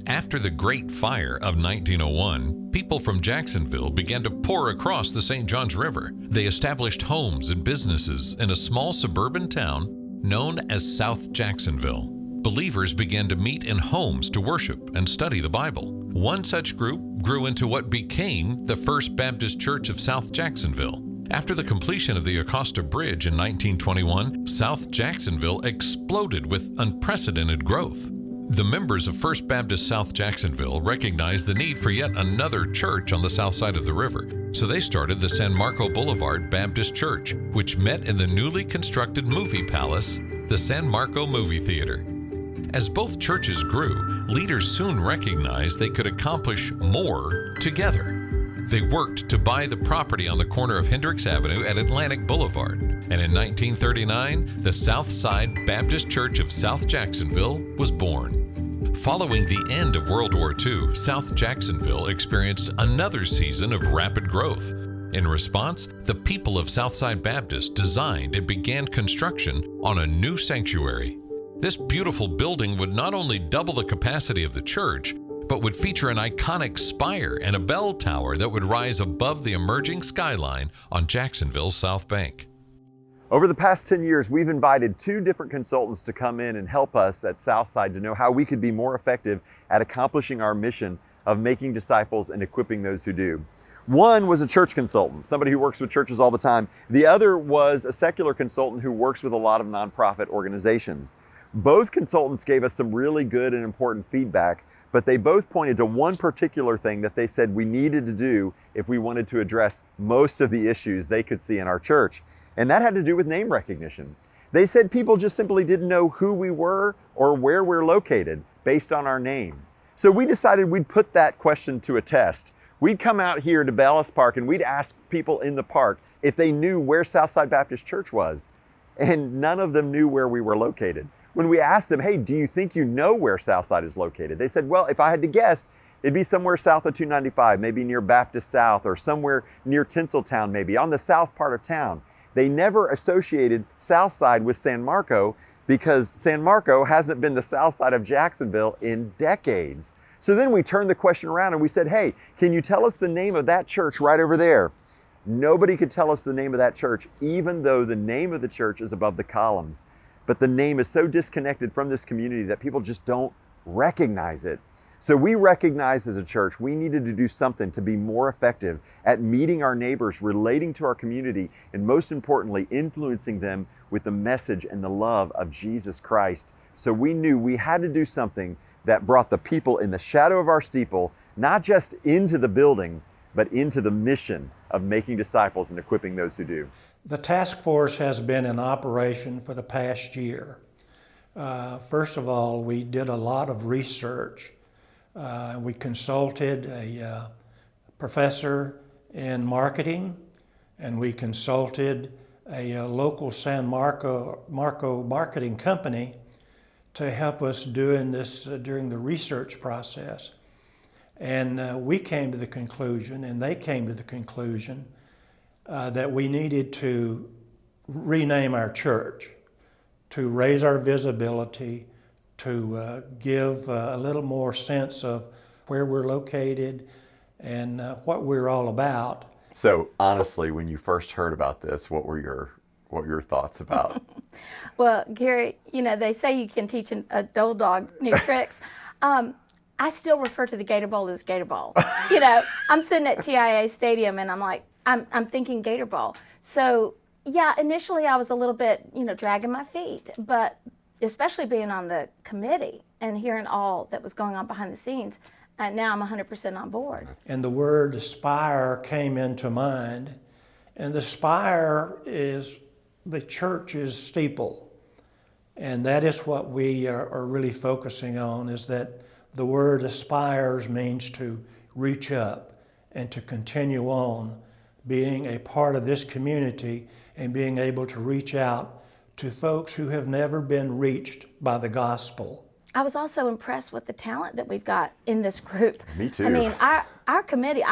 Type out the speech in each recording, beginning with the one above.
After the Great Fire of 1901, people from Jacksonville began to pour across the St. Johns River. They established homes and businesses in a small suburban town known as South Jacksonville. Believers began to meet in homes to worship and study the Bible. One such group grew into what became the First Baptist Church of South Jacksonville. After the completion of the Acosta Bridge in 1921, South Jacksonville exploded with unprecedented growth. The members of First Baptist South Jacksonville recognized the need for yet another church on the south side of the river, so they started the San Marco Boulevard Baptist Church, which met in the newly constructed movie palace, the San Marco Movie Theater. As both churches grew, leaders soon recognized they could accomplish more together. They worked to buy the property on the corner of Hendricks Avenue at Atlantic Boulevard, and in 1939, the Southside Baptist Church of South Jacksonville was born. Following the end of World War II, South Jacksonville experienced another season of rapid growth. In response, the people of Southside Baptist designed and began construction on a new sanctuary. This beautiful building would not only double the capacity of the church, but would feature an iconic spire and a bell tower that would rise above the emerging skyline on Jacksonville's South Bank. Over the past 10 years, we've invited 2 different consultants to come in and help us at Southside to know how we could be more effective at accomplishing our mission of making disciples and equipping those who do. One was a church consultant, somebody who works with churches all the time. The other was a secular consultant who works with a lot of nonprofit organizations. Both consultants gave us some really good and important feedback, but they both pointed to one particular thing that they said we needed to do if we wanted to address most of the issues they could see in our church. And that had to do with name recognition. They said people just simply didn't know who we were or where we're located based on our name. So we decided we'd put that question to a test. We'd come out here to Bellis Park and we'd ask people in the park if they knew where Southside Baptist Church was. And none of them knew where we were located. When we asked them, hey, do you think you know where Southside is located? They said, well, if I had to guess, it'd be somewhere south of 295, maybe near Baptist South or somewhere near Tinseltown, maybe on the south part of town. They never associated Southside with San Marco because San Marco hasn't been the south side of Jacksonville in decades. So then we turned the question around and we said, hey, can you tell us the name of that church right over there? Nobody could tell us the name of that church, even though the name of the church is above the columns. But the name is so disconnected from this community that people just don't recognize it. So we recognized as a church we needed to do something to be more effective at meeting our neighbors, relating to our community, and most importantly, influencing them with the message and the love of Jesus Christ. So we knew we had to do something that brought the people in the shadow of our steeple, not just into the building, but into the mission of making disciples and equipping those who do. The task force has been in operation for the past year. First of all, we did a lot of research. We consulted a professor in marketing, and we consulted a local San Marco marketing company to help us doing this during the research process. And we came to the conclusion, and they came to the conclusion, that we needed to rename our church, to raise our visibility, to give a little more sense of where we're located and what we're all about. So honestly, when you first heard about this, what were your thoughts about? Well, Gary, they say you can teach an old dog new tricks. I still refer to the Gator Bowl as Gator Bowl. I'm sitting at TIA Stadium and I'm like, I'm thinking Gator Bowl. So yeah, initially I was a little bit, dragging my feet, but especially being on the committee and hearing all that was going on behind the scenes, now I'm 100% on board. And the word spire came into mind, and the spire is the church's steeple. And that is what we are really focusing on, is that the word aspires means to reach up and to continue on being a part of this community and being able to reach out to folks who have never been reached by the gospel. I was also impressed with the talent that we've got in this group. Me too. I mean, our committee,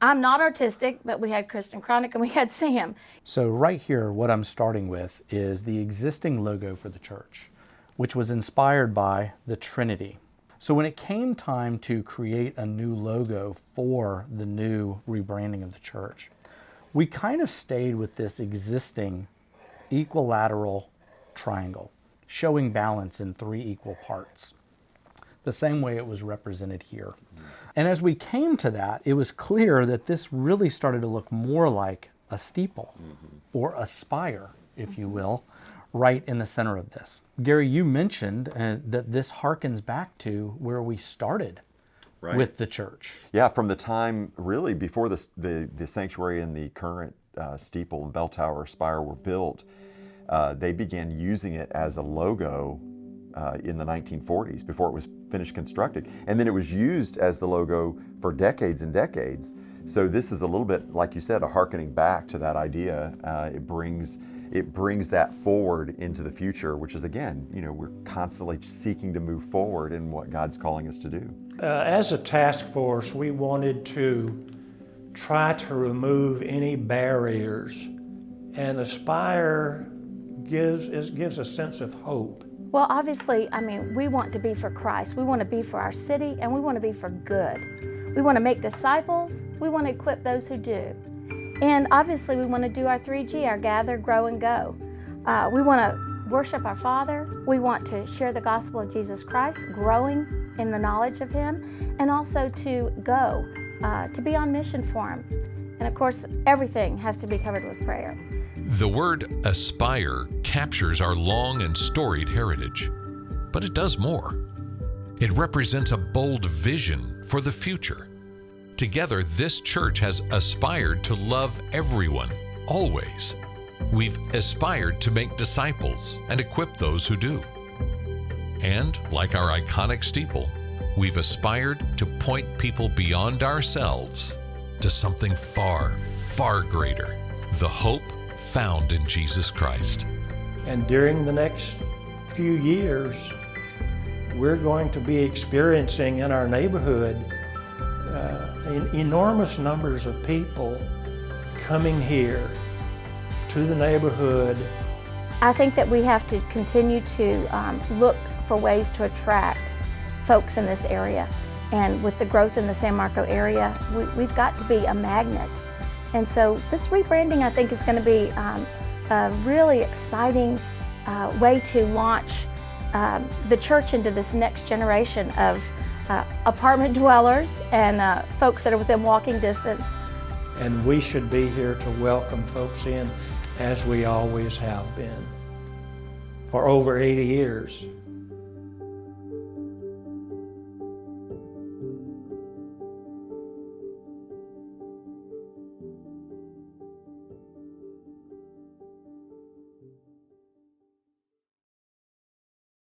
I'm not artistic, but we had Kristen Cronick and we had Sam. So right here, what I'm starting with is the existing logo for the church, which was inspired by the Trinity. So when it came time to create a new logo for the new rebranding of the church, we kind of stayed with this existing equilateral triangle, showing balance in 3 equal parts, the same way it was represented here. And as we came to that, it was clear that this really started to look more like a steeple or a spire, if you will, right in the center of this. Gary, you mentioned that this harkens back to where we started with the church. Yeah, from the time really before the sanctuary and the current steeple and bell tower spire were built, they began using it as a logo in the 1940s before it was finished constructed. And then it was used as the logo for decades and decades. So this is a little bit, like you said, a hearkening back to that idea. It brings that forward into the future, which is, again, we're constantly seeking to move forward in what God's calling us to do. As a task force, we wanted to try to remove any barriers, and Aspire gives a sense of hope. Well, obviously, we want to be for Christ. We want to be for our city, and we want to be for good. We want to make disciples. We want to equip those who do. And obviously, we want to do our 3G, our gather, grow, and go. We want to worship our Father. We want to share the gospel of Jesus Christ, growing in the knowledge of Him, and also to go, to be on mission for Him. And of course, everything has to be covered with prayer. The word aspire captures our long and storied heritage, but it does more. It represents a bold vision for the future. Together, this church has aspired to love everyone, always. We've aspired to make disciples and equip those who do. And, like our iconic steeple, we've aspired to point people beyond ourselves to something far, far greater, the hope found in Jesus Christ. And during the next few years, we're going to be experiencing in our neighborhood enormous numbers of people coming here to the neighborhood. I think that we have to continue to look for ways to attract folks in this area. And with the growth in the San Marco area, we've got to be a magnet. And so this rebranding, I think, is going to be a really exciting way to launch the church into this next generation of apartment dwellers and folks that are within walking distance. And we should be here to welcome folks in as we always have been for over 80 years.